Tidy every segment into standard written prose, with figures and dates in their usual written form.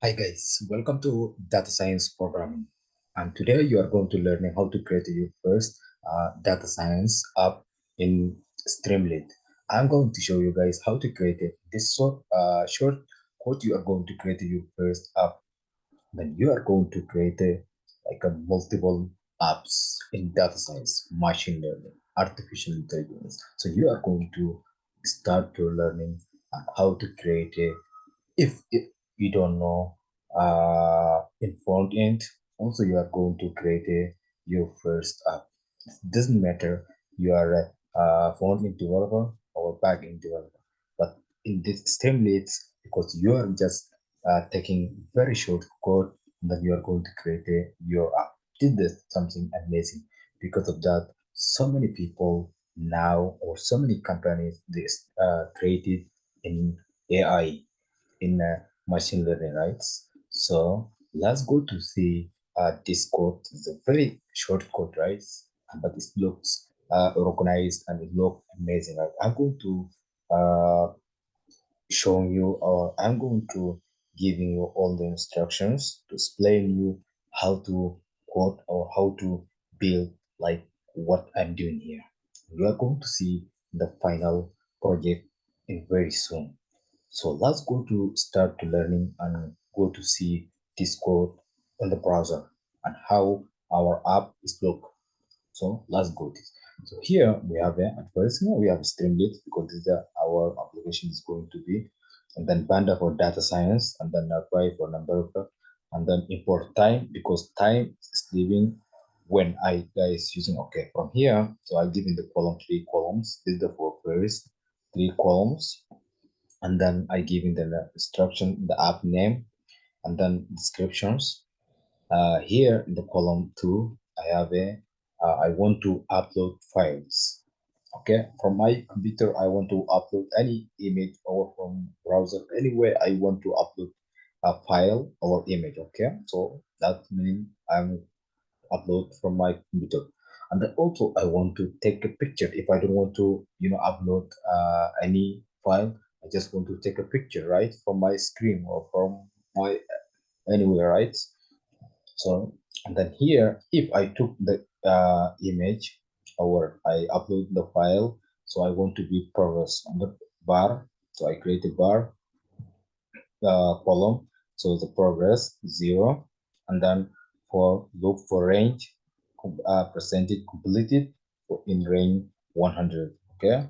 Hi guys, welcome to data science programming. And today you are going to learn how to create your first data science app in Streamlit. I'm going to show you guys how to create it. This short code you are going to create your first app. Then you are going to create like a multiple apps in data science, machine learning, artificial intelligence. So you are going to start your learning how to create a if you don't know in front end, also you are going to create your first app. It doesn't matter you are a front end developer or back end developer, but in this Streamlit, because you are just taking very short code, then you are going to create your app. This is something amazing. Because of that, so many people now or so many companies they created in AI, in machine learning, right? So let's go to see this code. It's a very short code, right? But it looks organized and it looks amazing. Right? I'm going to show you, or I'm going to giving you all the instructions to explain you how to code or how to build like what I'm doing here. You are going to see the final project in very soon. So let's go to start to learning and go to see this code on the browser and how our app is look. So let's go this. So here we have at first here we have Streamlit because this is our application is going to be, and then Panda for data science, and then apply for number of, and then import time because time is living when I guys using. Okay, from here, so I give in the column 3 columns. This is the for first 3 columns, and then I give in the instruction, the app name, and then descriptions. Here in the column 2, I have I want to upload files. Okay, from my computer, I want to upload any image, or from browser, anywhere I want to upload a file or image. Okay, so that means I'm upload from my computer. And then also I want to take a picture. If I don't want to upload any file, I just want to take a picture, right, from my screen or from my anywhere, right? So, and then here, if I took the image or I upload the file, so I want to be progress on the bar. So I create a bar column. So the progress 0, and then for look for range, percentage completed in range 100. Okay,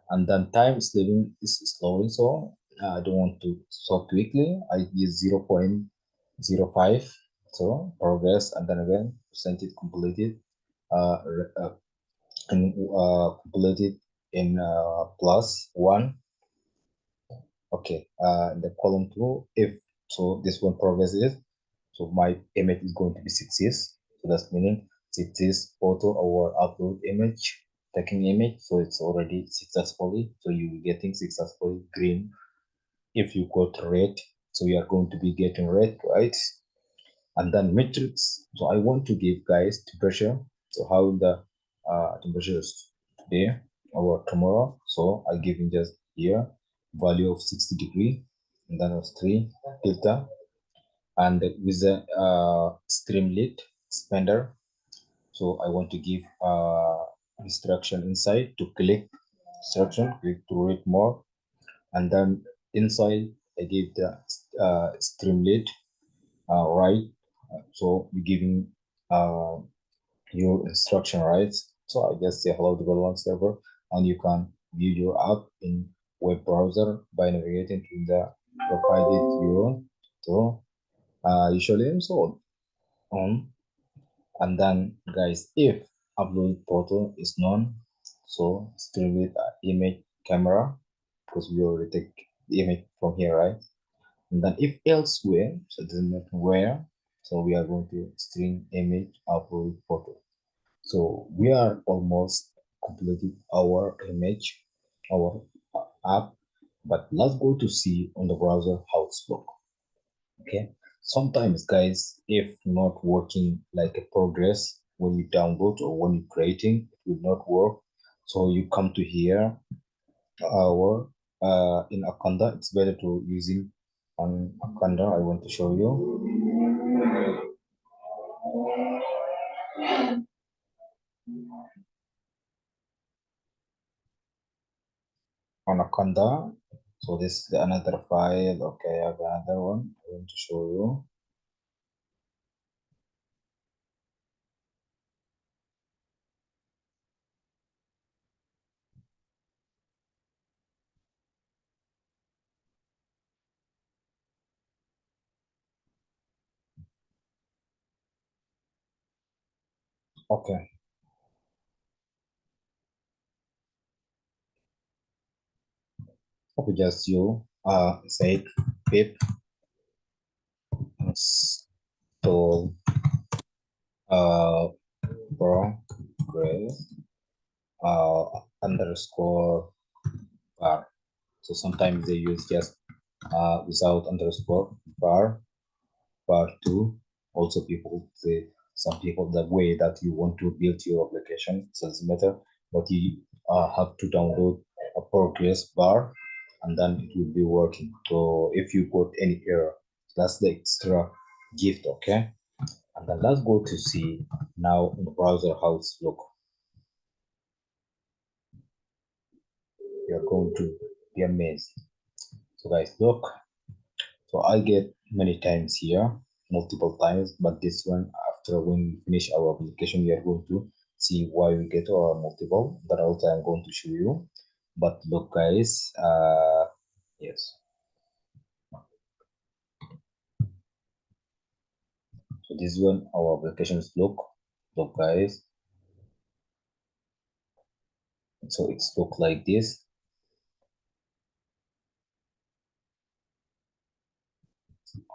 and then time is living is slowing, so I don't want to so quickly. I use 0.05. So progress, and then again percentage completed, uh, uh and completed in +1. Okay, in the column 2, if so this one progresses, so my image is going to be success. So that's meaning success photo or upload image, taking image, so it's already successfully, so you getting successfully green. If you got red, so you are going to be getting red, right? And then metrics, so I want to give guys temperature, so how the temperature is today or tomorrow. So I give in just here value of 60 degree, and then of 3 filter, and with the Streamlit expander. So I want to give instruction inside to click instruction, click to read more, and then inside I give the Streamlit right. So we're giving your instruction, right? So I just say hello to one server, and you can view your app in web browser by navigating to the provided URL. So usually installed on, and then guys, if upload photo is none, so still with image camera, because we already take the image from here, right? And then if elsewhere, so it doesn't matter where, so we are going to string image upload photo. So we are almost completed our image, our app, but let's go to see on the browser how it's look. Okay, sometimes guys, if not working like a progress when you download or when you're creating, it will not work. So you come to here, our in Akanda, it's better to using on Akanda. I want to show you on Akanda. So this is another file. Okay, I have another one. I want to show you. Okay, okay, just you say pip install uh progress underscore bar. So sometimes they use just without underscore bar two. Also, people say some people the way that you want to build your application doesn't matter, but you have to download a progress bar, and then it will be working. So if you got any error, that's the extra gift, okay? And then let's go to see now in the browser how it's look. You're going to be amazed. So guys, look. So I get many times here, multiple times, but this one, after when we finish our application, we are going to see why we get our multiple. That also I'm going to show you. But look, guys, yes. So this one, our applications look, guys. So it's look like this.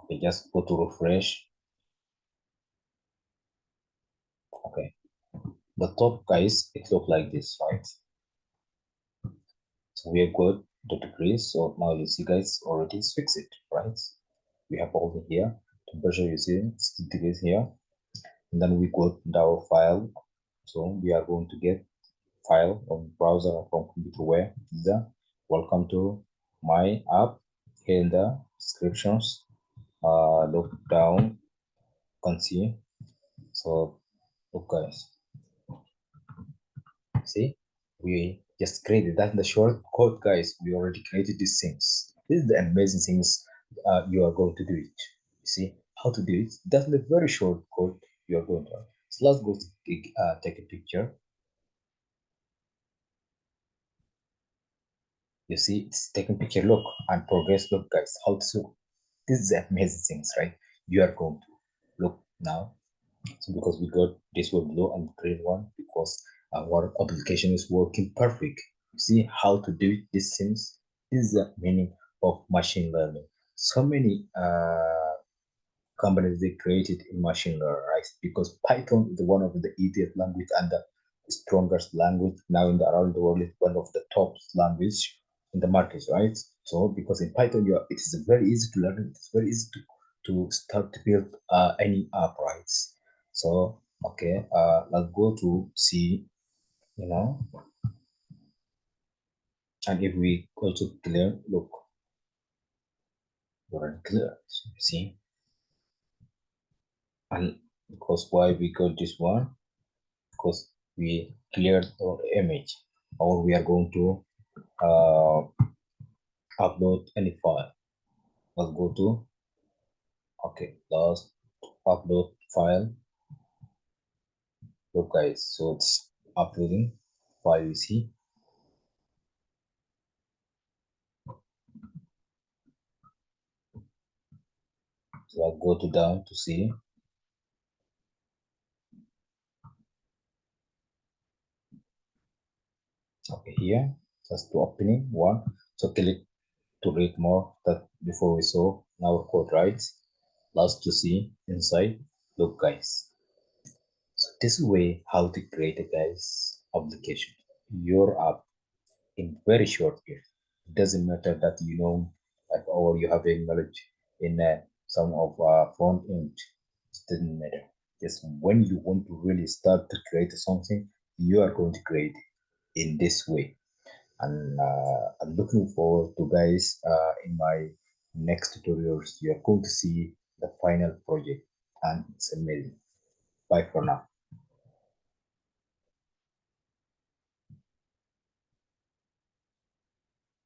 Okay, just go to refresh. Okay, the top, guys, it look like this, right? So we have got the degrees. So now you see, guys, already it's fixed, right? We have all here. Temperature, you see 60 degrees here. And then we got our file. So we are going to get file on browser from computer where the welcome to my app. Here in the descriptions, look down, you can see. So look, guys, see, we just created that in the short code, guys. We already created these things. This is the amazing things you are going to do it. You see how to do it. That's the very short code you are going to. So let's go take a picture. You see, it's taking picture. Look and progress. Look, guys, how to. This is the amazing things, right? You are going to look now. So because we got this one blue and green one because our application is working perfect. You see how to do these things. This is the meaning of machine learning. So many companies they created in machine learning, right? Because Python is one of the easiest language and the strongest language now in the around the world. Is one of the top language in the market, right? So because in Python, it is very easy to learn. It's very easy to start to build any app, right? So okay, let's go to see, you know, and if we also clear, look, we're clear. See, and because why we got this one? Because we cleared our image, or we are going to uh, upload any file. Let's go to okay, last upload file. Look, guys, so it's uploading file. You see, so I'll go to down to see. Okay, here just to opening one. So click to read more that before we saw our code, right? Last to see inside. Look, guys, so this way how to create a guys application, your app in very short period. It doesn't matter that you know like or you have a knowledge in some of front end. It doesn't matter. Just when you want to really start to create something, you are going to create it in this way. And I'm looking forward to guys in my next tutorials, you're going to see the final project, and it's amazing. Bye for now.